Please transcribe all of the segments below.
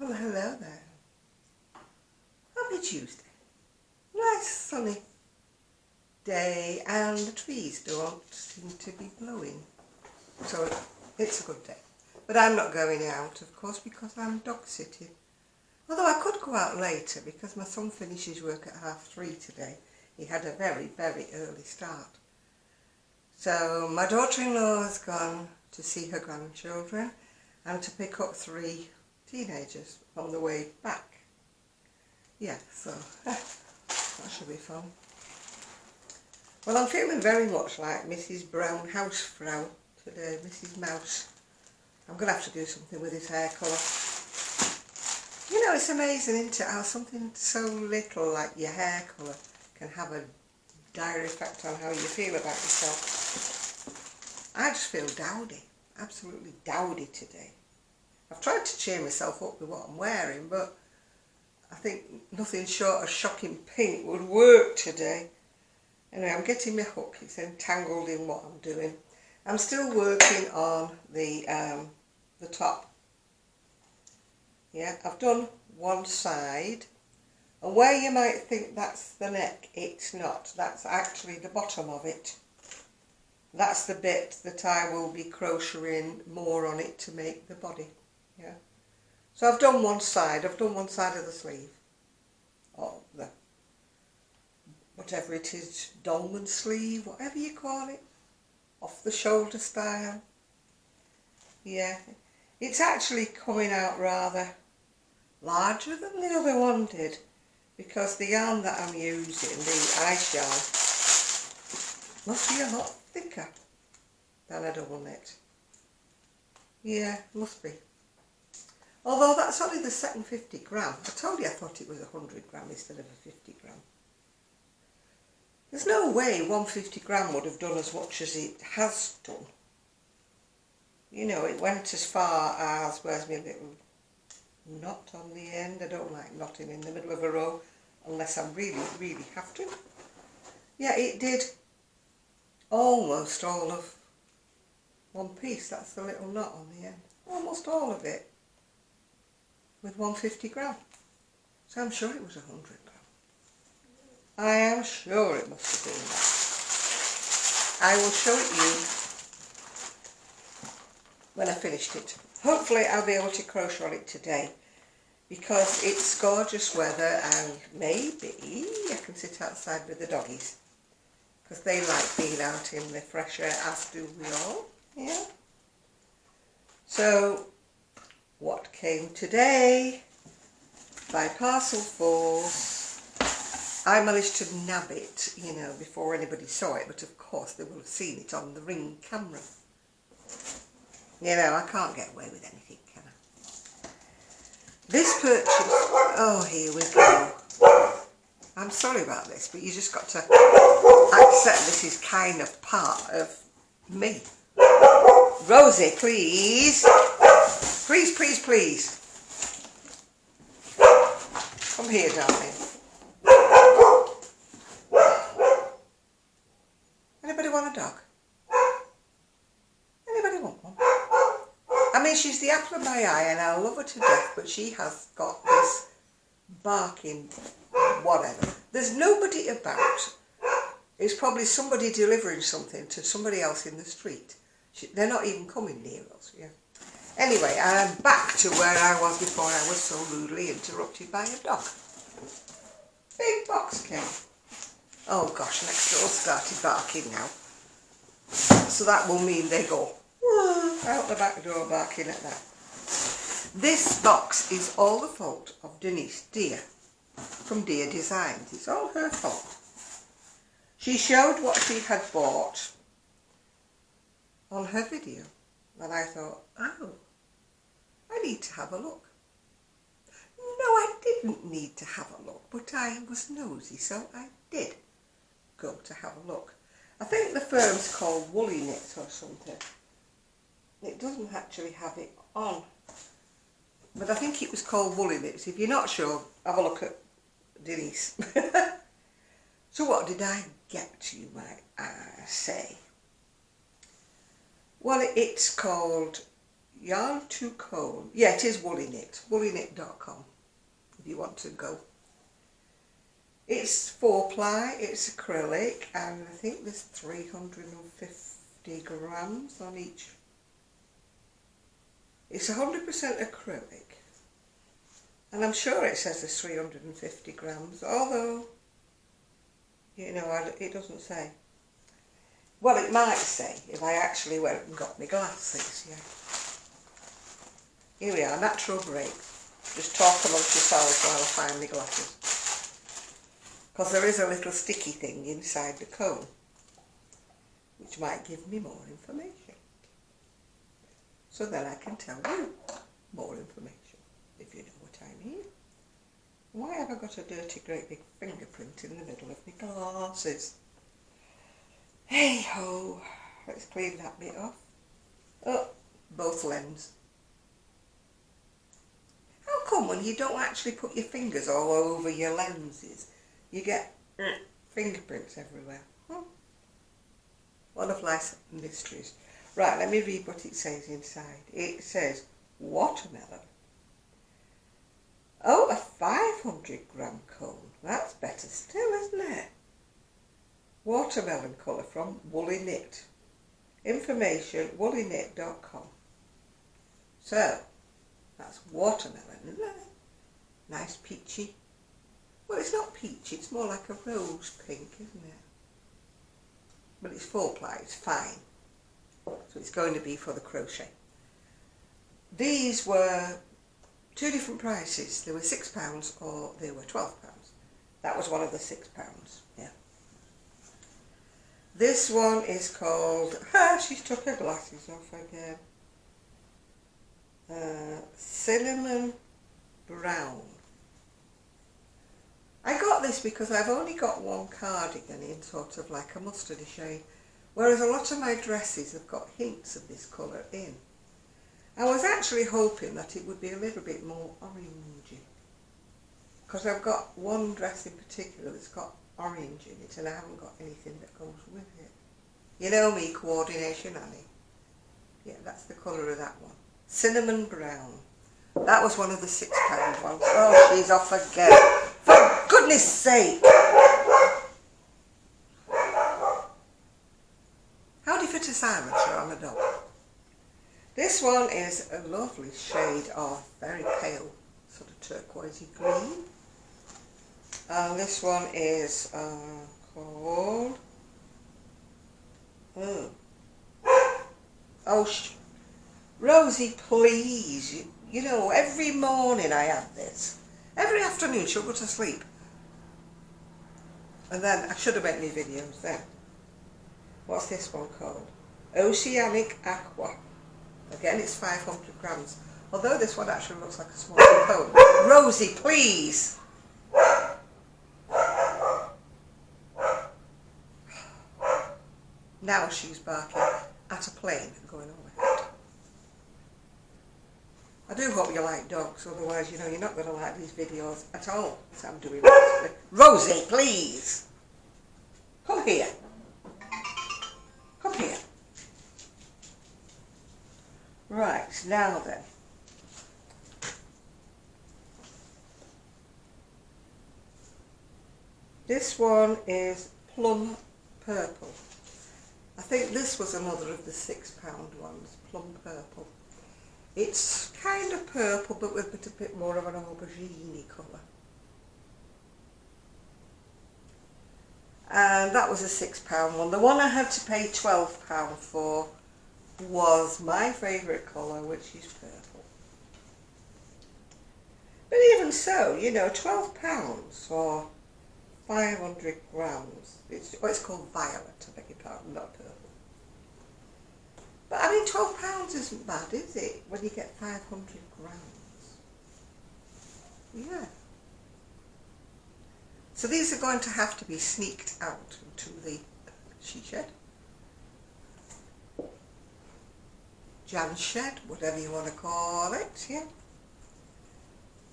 Well, hello there. Happy Tuesday. Nice sunny day and the trees don't seem to be blowing. So it's a good day. But I'm not going out, of course, because I'm dog sitting. Although I could go out later because my son finishes work at 3:30 today. He had a very, very early start. So my daughter-in-law has gone to see her grandchildren and to pick up 3 teenagers on the way back. Yeah, so that should be fun. Well, I'm feeling very much like Mrs. Brown Housefrau today, Mrs. Mouse. I'm going to have to do something with his hair colour. You know, it's amazing, isn't it, how something so little like your hair colour can have a dire effect on how you feel about yourself. I just feel dowdy, absolutely dowdy today. I've tried to cheer myself up with what I'm wearing, but I think nothing short of shocking pink would work today. Anyway, I'm getting my hook. It's entangled in what I'm doing. I'm still working on the top. Yeah, I've done one side. And where you might think that's the neck, it's not. That's actually the bottom of it. That's the bit that I will be crocheting more on it to make the body. Yeah. So I've done one side. I've done one side of the sleeve. Or the, whatever it is, dolman sleeve, whatever you call it. Off the shoulder style. Yeah. It's actually coming out rather larger than the other one did. Because the yarn that I'm using, the ice yarn, must be a lot thicker than a double knit. Yeah, must be. Although that's only the second 50 gram. I told you I thought it was 100 gram instead of a 50 gram. There's no way 150 gram would have done as much as it has done. You know, it went as far as, where's my little knot on the end? I don't like knotting in the middle of a row unless I really, really have to. Yeah, it did almost all of one piece. That's the little knot on the end. Almost all of it. With 150 gram. So I'm sure it was 100 gram. I am sure it must have been that. I will show it you when I finished it. Hopefully I'll be able to crochet on it today because it's gorgeous weather and maybe I can sit outside with the doggies because they like being out in the fresh air, as do we all. Yeah. So what came today by parcel force. I managed to nab it, you know, before anybody saw it, but of course they will have seen it on the Ring camera. You know, I can't get away with anything, can I? This purchase, oh, here we go. I'm sorry about this, but you just got to accept this is kind of part of me. Rosie, please. Please, please, please. Come here, darling. Anybody want a dog? Anybody want one? I mean, she's the apple of my eye and I love her to death, but she has got this barking whatever. There's nobody about. It's probably somebody delivering something to somebody else in the street. They're not even coming near us, yeah. Anyway, I'm back to where I was before I was so rudely interrupted by a dog. Big box came. Oh gosh, next door started barking now. So that will mean they go out the back door barking at that. This box is all the fault of Denise Deer from Deer Designs. It's all her fault. She showed what she had bought on her video. And I thought, oh, I need to have a look. No, I didn't need to have a look, but I was nosy, so I did go to have a look. I think the firm's called Woolyknits or something. It doesn't actually have it on, but I think it was called Woolyknits. If you're not sure, have a look at Denise. So what did I get, you might say? Well, it's called yarn to cone. Yeah, it is Woolyknit, woolyknit.com if you want to go. It's 4-ply, it's acrylic, and I think there's 350 grams on each. It's 100% acrylic, and I'm sure it says there's 350 grams, although, you know, it doesn't say. Well, it might say if I actually went and got my glasses, yeah. Here we are, natural break. Just talk amongst yourselves while I find my glasses. Because there is a little sticky thing inside the cone, which might give me more information. So then I can tell you more information, if you know what I mean. Why have I got a dirty great big fingerprint in the middle of my glasses? Hey ho, let's clean that bit off. Oh, both lens. How come when you don't actually put your fingers all over your lenses, you get fingerprints everywhere? One of life's mysteries. Right, let me read what it says inside. It says watermelon. Oh, a 500 gram cone. That's better still, isn't it? Watermelon colour from Woolyknit. Information, woolyknit.com. So, that's watermelon, isn't it? Nice peachy. Well, it's not peachy, it's more like a rose pink, isn't it? But it's 4-ply, it's fine. So it's going to be for the crochet. These were 2 different prices. They were £6 or they were £12. That was one of the £6, yeah. This one is called, she's took her glasses off again. Cinnamon Brown. I got this because I've only got one cardigan in sort of like a mustardy shade, whereas a lot of my dresses have got hints of this colour in. I was actually hoping that it would be a little bit more orangey, because I've got one dress in particular that's got orange in it and I haven't got anything that goes with it. You know me, Coordination Annie. Yeah, that's the colour of that one. Cinnamon Brown. That was one of the £6 ones. Oh, she's off again. For goodness sake! How do you fit a silencer on a dog? This one is a lovely shade of very pale, sort of turquoisey green. And this one is called... Rosie, please. You know, every morning I have this. Every afternoon she'll go to sleep. And then, I should have made any videos then. What's this one called? Oceanic Aqua. Again, it's 500 grams. Although this one actually looks like a small cone. Rosie, please! Now she's barking at a plane going overhead. I do hope you like dogs, otherwise, you know, you're not going to like these videos at all. So I'm doing this. Rosie, please! Come here. Come here. Right, now then. This one is plum purple. I think this was another of the £6 ones, plum purple. It's kind of purple, but with a bit more of an aubergine colour. And that was a £6 one. The one I had to pay £12 for was my favourite colour, which is purple. But even so, you know, £12 for 500 grams. It's called violet, I beg your pardon, not purple. But I mean, £12 isn't bad, is it, when you get 500 grams? Yeah. So these are going to have to be sneaked out into the she shed. Jan shed, whatever you want to call it, yeah.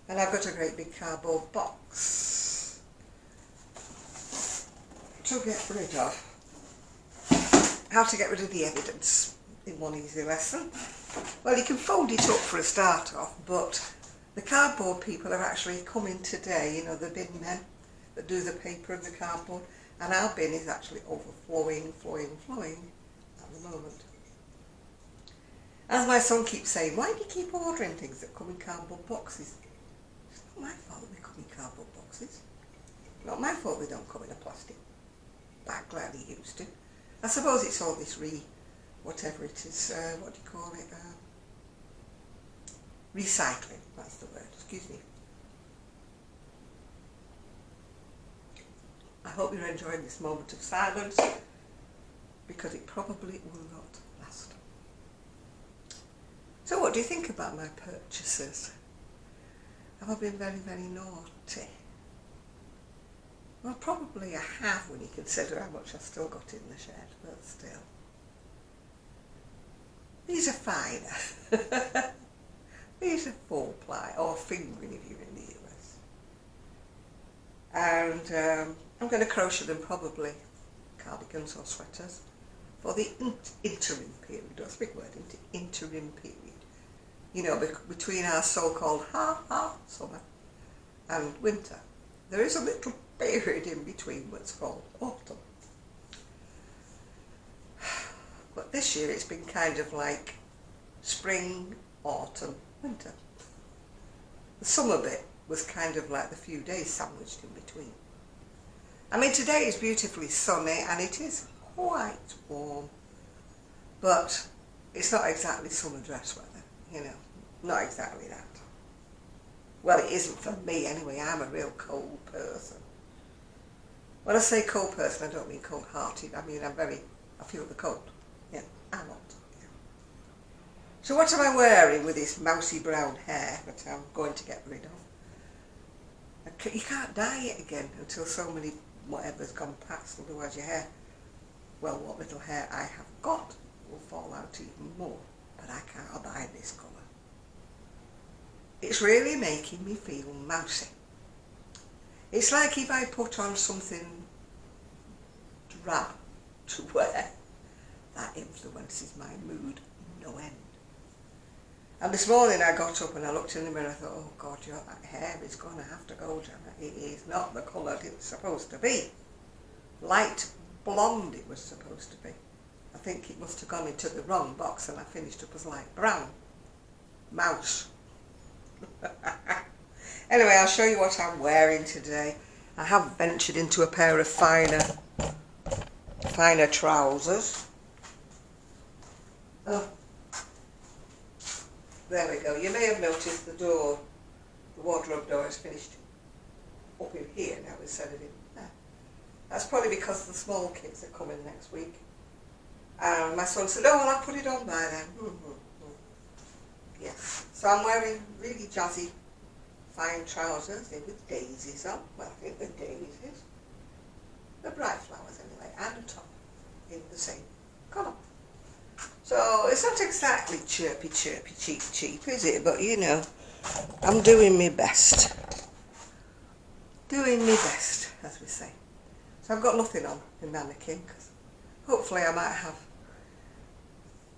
And I've got a great big cardboard box to get rid of. How to get rid of the evidence. in one easy lesson. Well, you can fold it up for a start off, but the cardboard people are actually coming today, you know, the bin men that do the paper and the cardboard, and our bin is actually overflowing, flowing at the moment. As my son keeps saying, why do you keep ordering things that come in cardboard boxes? It's not my fault they come in cardboard boxes. Not my fault they don't come in a plastic bag like they used to. I suppose it's all this whatever it is, what do you call it? Recycling, that's the word, excuse me. I hope you're enjoying this moment of silence, because it probably will not last. So what do you think about my purchases? Have I been very, very naughty? Well, probably I have when you consider how much I've still got in the shed, but still. These are finer. These are 4-ply, or fingering if you're in the US. And I'm going to crochet them probably, cardigans or sweaters, for the interim period. That's a big word, isn't it? Interim period. You know, between our so-called summer and winter. There is a little period in between what's called autumn. But this year it's been kind of like spring, autumn, winter. The summer bit was kind of like the few days sandwiched in between. I mean, today is beautifully sunny and it is quite warm, but it's not exactly summer dress weather, you know, not exactly that. Well, it isn't for me anyway. I'm a real cold person. When I say cold person, I don't mean cold-hearted. I mean, I feel the cold. Yeah, I'm not. Yeah. So what am I wearing with this mousy brown hair that I'm going to get rid of? You can't dye it again until so many whatever's gone past, otherwise your hair, well, what little hair I have got will fall out even more, but I can't abide this colour. It's really making me feel mousy. It's like if I put on something drab to wear, that influences my mood no end. And this morning I got up and I looked in the mirror and I thought, oh God, that hair is going to have to go, Janet. It is not the colour it's supposed to be. Light blonde it was supposed to be. I think it must have gone into the wrong box and I finished up as light brown. Mouse. Anyway, I'll show you what I'm wearing today. I have ventured into a pair of finer trousers. Oh, there we go. You may have noticed the wardrobe door is finished up in here now instead of in there. That's probably because the small kids are coming next week. And my son said, oh, well, I'll put it on by then. Yes. So I'm wearing really jazzy, fine trousers with daisies on. Well, I think they're daisies. They're bright flowers anyway, and a top in the same colour. So it's not exactly chirpy, cheap, is it? But you know, I'm doing my best. Doing my best, as we say. So I've got nothing on in mannequin, because hopefully I might have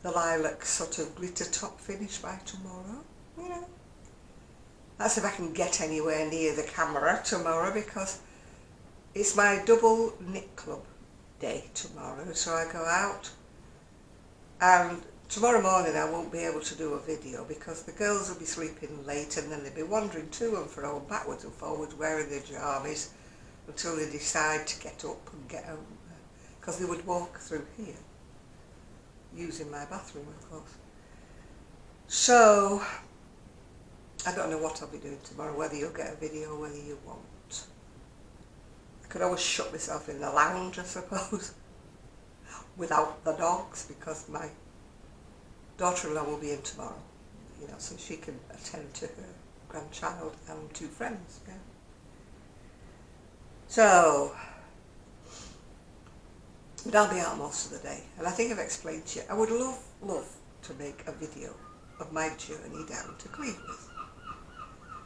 the lilac sort of glitter top finish by tomorrow, you know. That's if I can get anywhere near the camera tomorrow, because it's my double knit club day tomorrow, so I go out and tomorrow morning I won't be able to do a video because the girls will be sleeping late and then they'll be wandering to and fro backwards and forwards wearing their jammies until they decide to get up and get home, because they would walk through here using my bathroom, of course. So I don't know what I'll be doing tomorrow, whether you'll get a video or whether you won't. I could always shut myself in the lounge, I suppose, without the dogs, because my daughter-in-law will be in tomorrow, you know, so she can attend to her grandchild and 2 friends. Yeah. So, but I'll be out most of the day, and I think I've explained to you, I would love to make a video of my journey down to Cleveland,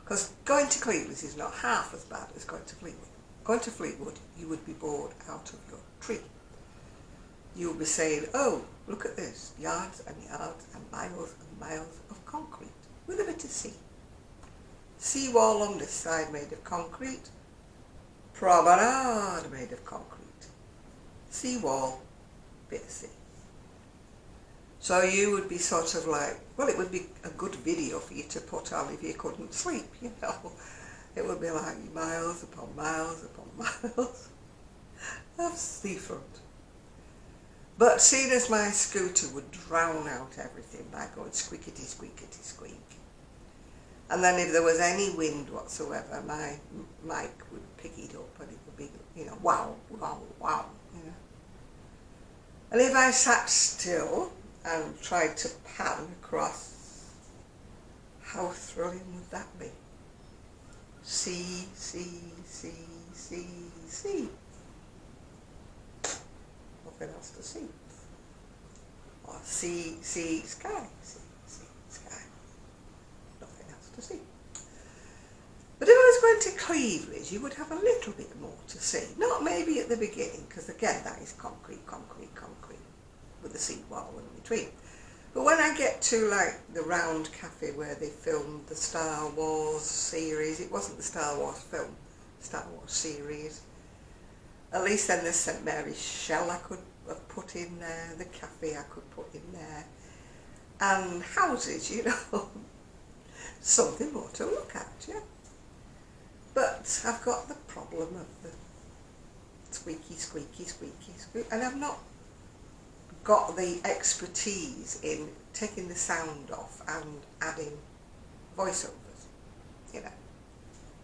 because going to Cleveland is not half as bad as going to Fleetwood. Going to Fleetwood, you would be bored out of your tree. you'll be saying, oh, look at this, yards and yards and miles of concrete with a bit of sea. Sea wall on this side made of concrete, promenade made of concrete, sea wall, bit of sea. So you would be sort of like, well, it would be a good video for you to put on if you couldn't sleep, you know. It would be like miles upon miles upon miles of seafront. But seeing as my scooter would drown out everything by going squeakity squeakity squeak, and then if there was any wind whatsoever, my mic would pick it up and it would be, you know, wow, wow, wow, you know. And if I sat still and tried to pan across, how thrilling would that be? Sea, sea, sea, sea, sea. Nothing else to see. Or sea, sea, sky, sea, sea, sky. Nothing else to see. But if I was going to Cleveland, you would have a little bit more to see. Not maybe at the beginning, because again that is concrete, concrete, concrete, with the sea wall in between. But when I get to like the Round Cafe where they filmed the Star Wars series, it wasn't the Star Wars film, Star Wars series. At least then there's St Mary's Shell I could have put in there, the cafe I could put in there, and houses, you know, something more to look at, yeah. But I've got the problem of the squeaky, squeaky, squeaky, squeaky, and I've not got the expertise in taking the sound off and adding voiceovers, you know.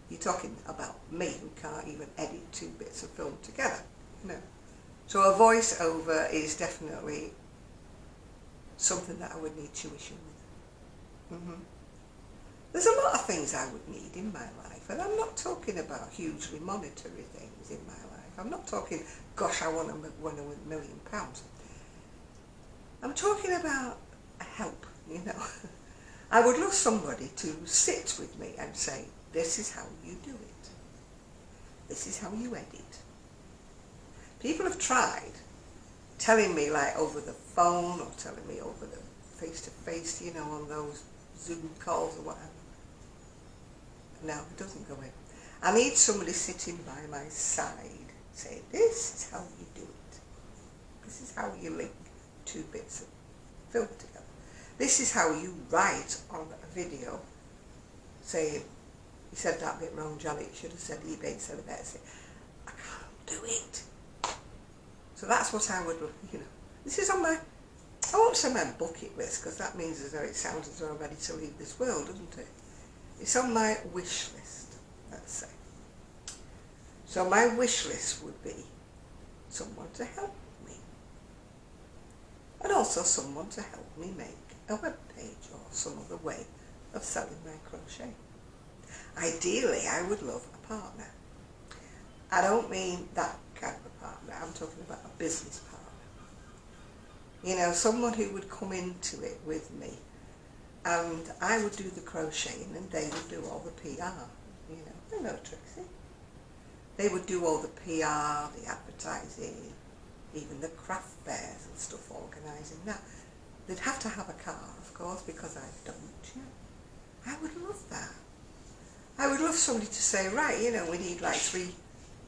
You're talking about me who can't even edit 2 bits of film together, you know. So a voiceover is definitely something that I would need tuition with. There's a lot of things I would need in my life, and I'm not talking about hugely monetary things in my life. I'm not talking, gosh, I want to win £1 million. I'm talking about help, you know. I would love somebody to sit with me and say, this is how you do it. This is how you edit. People have tried telling me like over the phone or telling me over the face-to-face, you know, on those Zoom calls or whatever. No, it doesn't go in. I need somebody sitting by my side saying, this is how you do it. This is how you link 2 bits of film together. This is how you write on a video saying, you said that bit wrong, Janet, you should have said eBay instead of Etsy. I can't do it. So that's what I would, you know, this is on my, I won't say my bucket list, because that means as though it sounds as though I'm ready to leave this world, doesn't it? It's on my wish list, let's say. So my wish list would be someone to help me. And also someone to help me make a web page or some other way of selling my crochet. Ideally, I would love a partner. I don't mean that kind of a partner, I'm talking about a business partner. You know, someone who would come into it with me, and I would do the crocheting and they would do all the PR, you know, they know Trixie. They would do all the PR, the advertising, even the craft fairs and stuff, organising that. They'd have to have a car, of course, because I don't, you know. I would love that. I would love somebody to say, right, you know, we need like three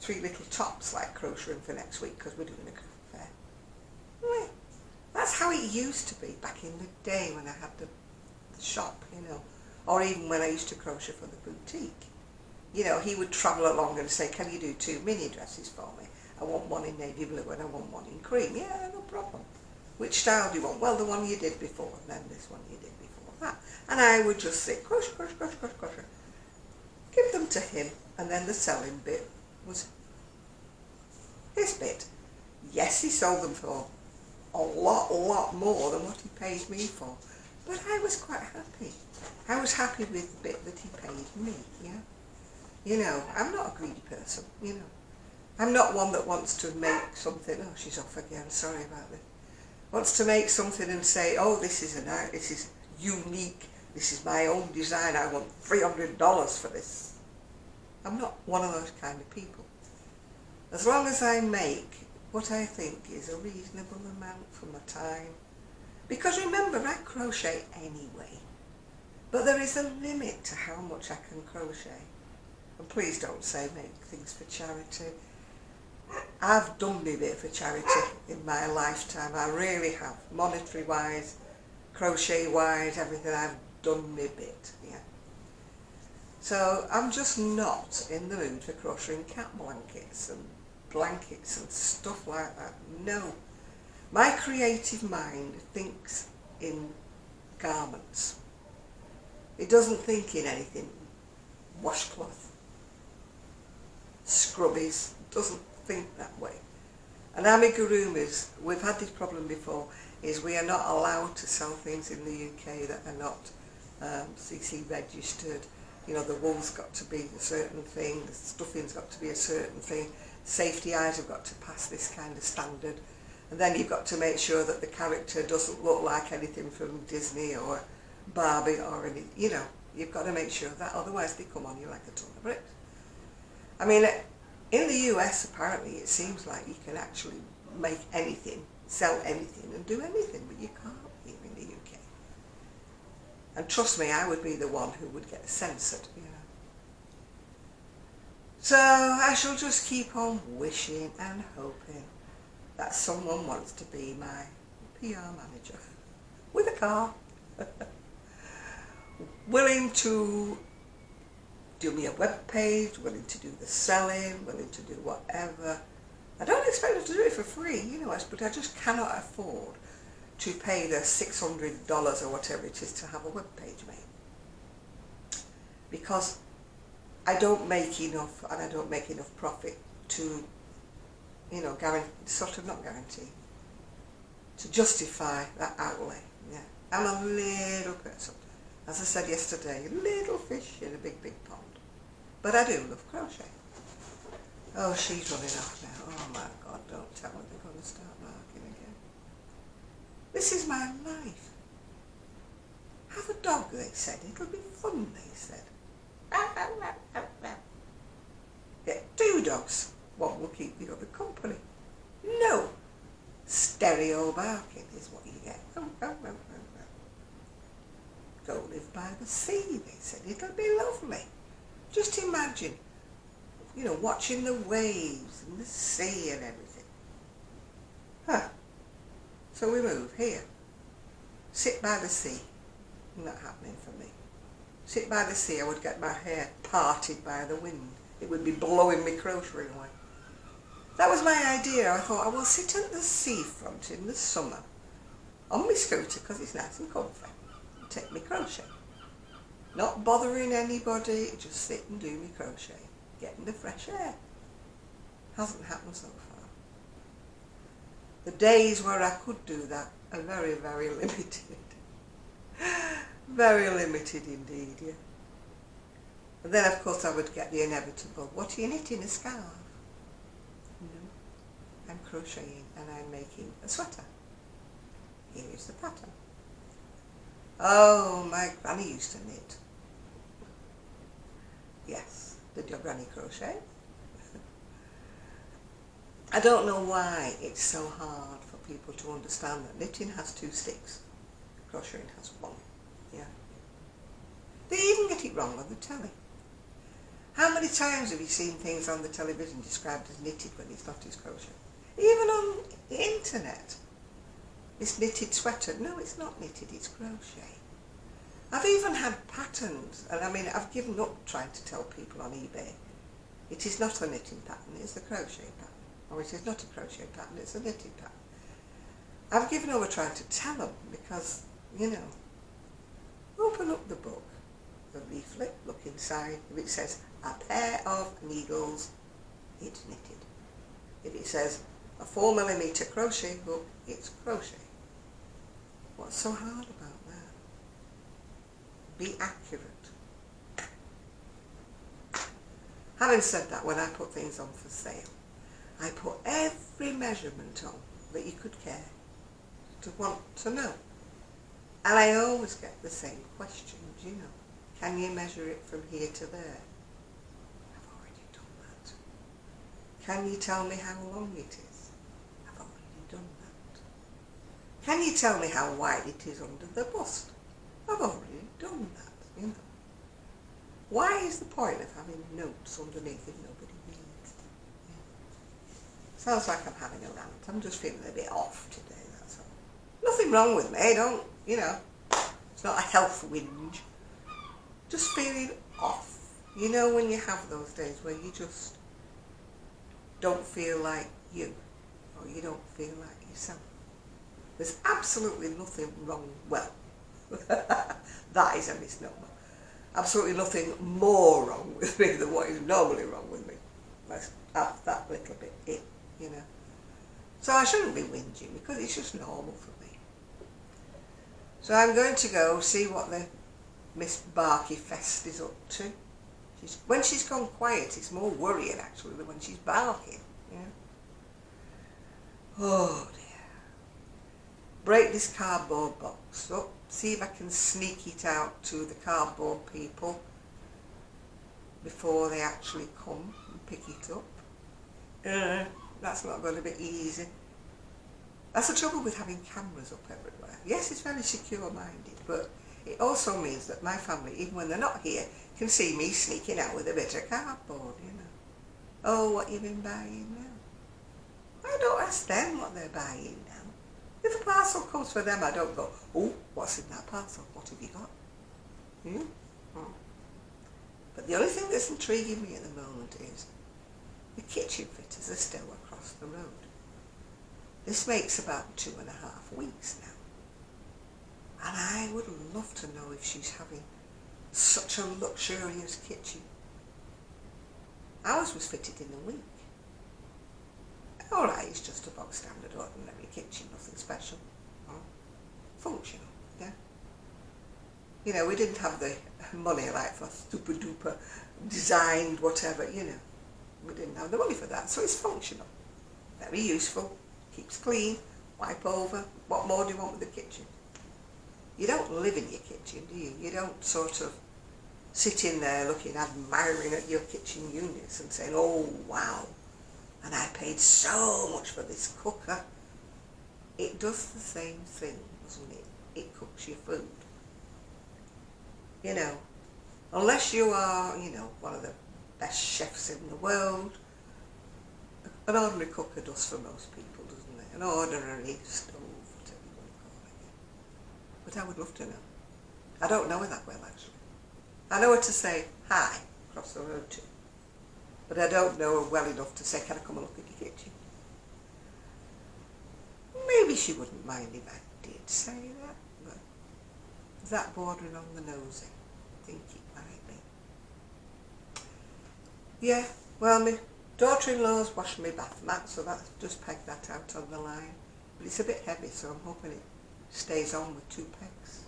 little tops like crocheting for next week because we're doing a craft fair. Right. That's how it used to be back in the day when I had the shop, you know, or even when I used to crochet for the boutique. You know, he would travel along and say, can you do 2 mini dresses for me? I want one in navy blue and I want one in cream. Yeah, no problem. Which style do you want? Well, the one you did before, and then this one you did before that. And I would just say, crochet, crochet, crochet, crochet, crochet. Give them to him, and then the selling bit was his bit. Yes, he sold them for a lot more than what he paid me for. But I was quite happy. I was happy with the bit that he paid me, yeah. You know, I'm not a greedy person, you know. I'm not one that wants to make something, oh, she's off again, sorry about this. Wants to make something and say, oh, this is unique, this is my own design, I want $300 for this. I'm not one of those kind of people. As long as I make what I think is a reasonable amount for my time. Because remember, I crochet anyway. But there is a limit to how much I can crochet. And please don't say make things for charity. I've done my bit for charity in my lifetime. I really have. Monetary wise, crochet wise, everything. I've done my bit. Yeah. So I'm just not in the mood for crocheting cat blankets and stuff like that. No. My creative mind thinks in garments. It doesn't think in anything. Washcloth, scrubbies, doesn't think that way. And amigurumis, we've had this problem before, is we are not allowed to sell things in the UK that are not CC registered. You know, the wool's got to be a certain thing, the stuffing's got to be a certain thing, safety eyes have got to pass this kind of standard, and then you've got to make sure that the character doesn't look like anything from Disney or Barbie or any, you know, you've got to make sure of that, otherwise they come on you like a ton of bricks. I mean, in the US apparently it seems like you can actually make anything, sell anything and do anything, but you can't here in the UK. And trust me, I would be the one who would get censored, you know. So I shall just keep on wishing and hoping that someone wants to be my PR manager with a car. Willing to do me a web page, willing to do the selling, willing to do whatever. I don't expect them to do it for free, you know, but I just cannot afford to pay the $600 or whatever it is to have a web page made. Because I don't make enough, and I don't make enough profit to, you know, not guarantee, to justify that outlay. Yeah, I'm a little person. As I said yesterday, little fish in a big, big pond. But I do love crochet. Oh, she's running off now. Oh my God, don't tell me they're going to start barking again. This is my life. Have a dog, they said. It'll be fun, they said. Get 2 dogs. One will keep the other company. No. Stereo barking is what you get. Go live by the sea, they said. It'll be lovely. Just imagine, you know, watching the waves and the sea and everything. Huh. So we move here. Sit by the sea. Not happening for me. Sit by the sea, I would get my hair parted by the wind. It would be blowing me crocheting away. That was my idea. I thought I will sit at the seafront in the summer on my scooter because it's nice and comfy. Take me crochet. Not bothering anybody, just sit and do me crochet. Getting the fresh air. Hasn't happened so far. The days where I could do that are very, very limited. Very limited indeed, yeah. And then of course I would get the inevitable, what are you knitting, a scarf? No, I'm crocheting and I'm making a sweater. Here is the pattern. Oh, my granny used to knit. Yes, did your granny crochet? I don't know why it's so hard for people to understand that knitting has 2 sticks, crocheting has 1. Yeah. They even get it wrong on the telly. How many times have you seen things on the television described as knitted when it's not as crochet? Even on the internet. It's knitted sweater. No, it's not knitted, it's crochet. I've even had patterns, and I mean, I've given up trying to tell people on eBay, it is not a knitting pattern, it's a crochet pattern. Or it is not a crochet pattern, it's a knitting pattern. I've given over trying to tell them because, you know, open up the book, the leaflet, look inside. If it says a pair of needles, it's knitted. If it says a 4mm crochet hook, it's crochet. What's so hard about that? Be accurate. Having said that, when I put things on for sale, I put every measurement on that you could care to want to know. And I always get the same questions, you know. Can you measure it from here to there? I've already done that. Can you tell me how long it is? done that. Can you tell me how wide it is under the bust? I've already done that, you know. Why is the point of having notes underneath if nobody reads? Yeah. Sounds like I'm having a rant. I'm just feeling a bit off today, that's all. Nothing wrong with me, don't, you know. It's not a health whinge. Just feeling off. You know when you have those days where you just don't feel like you, or you don't feel like yourself. There's absolutely nothing wrong, well, that is a misnomer. Absolutely nothing more wrong with me than what is normally wrong with me. Let's add that little bit in, you know. So I shouldn't be whinging because it's just normal for me. So I'm going to go see what the Miss Barky Fest is up to. When she's gone quiet, it's more worrying actually than when she's barking. Yeah. Oh dear. Break this cardboard box up. See if I can sneak it out to the cardboard people before they actually come and pick it up. That's not going to be easy. That's the trouble with having cameras up everywhere. Yes, it's very secure-minded, but it also means that my family, even when they're not here, can see me sneaking out with a bit of cardboard, you know. Oh, what you been buying now? I don't ask them what they're buying now. If a parcel comes for them, I don't go, oh, what's in that parcel? What have you got? But the only thing that's intriguing me at the moment is the kitchen fitters are still across the road. This makes about 2.5 weeks now. And I would love to know if she's having such a luxurious kitchen. Ours was fitted in a week. Alright, it's just a box standard ordinary kitchen, nothing special. Functional, yeah. You know, we didn't have the money like for super duper designed whatever, you know. We didn't have the money for that, so it's functional. Very useful, keeps clean, wipe over. What more do you want with the kitchen? You don't live in your kitchen, do you? You don't sort of sit in there looking, admiring at your kitchen units and saying, oh wow, and I paid so much for this cooker. It does the same thing, doesn't it? It cooks your food. You know, unless you are, you know, one of the best chefs in the world, an ordinary cooker does for most people, doesn't it? An ordinary stove, whatever you want to call it. But I would love to know. I don't know her that well, actually. I know her to say hi across the road to, but I don't know her well enough to say, can I come and look at your kitchen? Maybe she wouldn't mind if I did say that, but is that bordering on the nosy? I think it might be. Yeah, well, my daughter-in-law's washing my bath mat, so that's just pegged that out on the line. But it's a bit heavy, so I'm hoping it stays on with 2 pegs.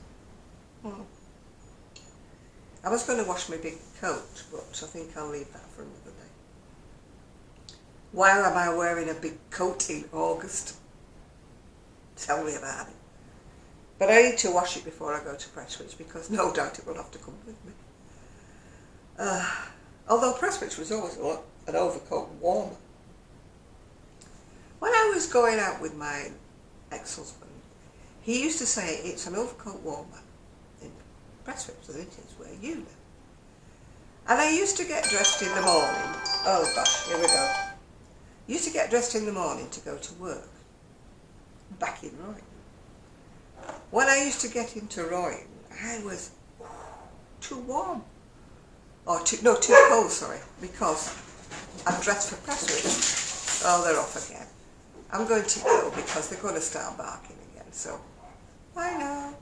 I was going to wash my big coat, but I think I'll leave that for another day. Why am I wearing a big coat in August? Tell me about it. But I need to wash it before I go to Prestwich because no doubt it will have to come with me. Although Prestwich was always an overcoat warmer. When I was going out with my ex-husband, he used to say it's an overcoat warmer in Prestwich, so it is where you live. And I used to get dressed in the morning. Oh gosh, here we go. Used to get dressed in the morning to go to work. Back in Royan. When I used to get into Royan, I was too warm. Or too cold, sorry, because I'm dressed for Prestwich. Oh, they're off again. I'm going to go because they're going to start barking again, so bye now.